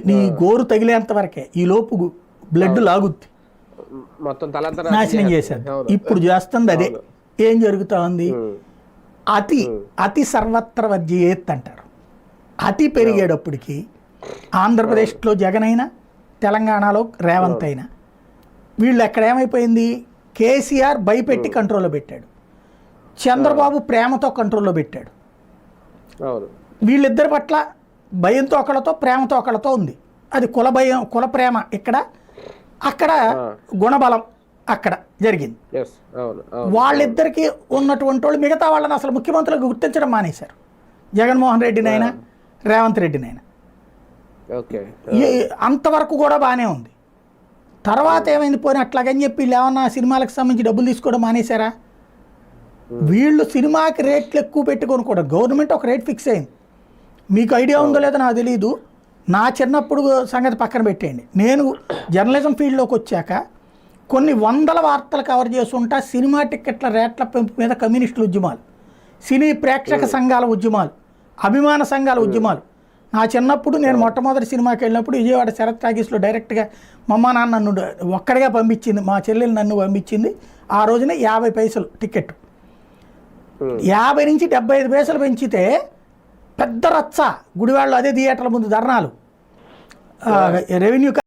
నీ గోరు తగిలేంత వరకే, ఈ లోపు బ్లడ్ లాగుద్ది, మొత్తం తలంతా నాశనం చేశారు. ఇప్పుడు చేస్తుంది అదే. ఏం జరుగుతా ఉంది? అతి సర్వత్ర వర్జయేత్ అంటారు. అతి పెరిగేటప్పటికి ఆంధ్రప్రదేశ్లో జగన్ అయినా, తెలంగాణలో రేవంత్ అయినా, వీళ్ళు ఎక్కడ ఏమైపోయింది? కేసీఆర్ భయపెట్టి కంట్రోల్లో పెట్టాడు, చంద్రబాబు ప్రేమతో కంట్రోల్లో పెట్టాడు. వీళ్ళిద్దరి పట్ల భయంతో ఒకళ్ళతో, ప్రేమతో ఒకళ్ళతో ఉంది. అది కుల భయం, కుల ప్రేమ ఇక్కడ, అక్కడ గుణబలం అక్కడ జరిగింది. వాళ్ళిద్దరికీ ఉన్నటువంటి వాళ్ళు మిగతా వాళ్ళని అసలు ముఖ్యమంత్రులకు గుర్తించడం మానేశారు. జగన్మోహన్ రెడ్డినైనా, రేవంత్ రెడ్డినైనా. అంతవరకు కూడా బాగానే ఉంది. తర్వాత ఏమైంది? పోయిన అట్లాగని చెప్పి ఏమన్నా సినిమాలకు సంబంధించి డబ్బులు తీసుకోవడం మానేశారా? వీళ్ళు సినిమాకి రేట్లు ఎక్కువ పెట్టుకొని కూడా గవర్నమెంట్ ఒక రేట్ ఫిక్స్ అయింది. మీకు ఐడియా ఉందో లేదో నాకు తెలియదు. నా చిన్నప్పుడు సంగతి పక్కన పెట్టేయండి. నేను జర్నలిజం ఫీల్డ్లోకి వచ్చాక కొన్ని వందల వార్తలు కవర్ చేస్తుంటా. సినిమా టిక్కెట్ల రేట్ల పెంపు మీద కమ్యూనిస్టుల ఉద్యమాలు, సినీ ప్రేక్షక సంఘాల ఉద్యమాలు, అభిమాన సంఘాల ఉద్యమాలు. నా చిన్నప్పుడు నేను మొట్టమొదటి సినిమాకి వెళ్ళినప్పుడు విజయవాడ శరత్ టాకీస్లో డైరెక్ట్గా మా అమ్మ నాన్న నన్ను ఒక్కడిగా పంపించింది, మా చెల్లెలు నన్ను పంపించింది. ఆ రోజున 50 పైసలు టికెట్, 50 నుంచి 75 పైసలు పెంచితే పెద్ద రచ్చ. గుడివాడలో అదే థియేటర్ల ముందు ధర్నాలు, రెవెన్యూ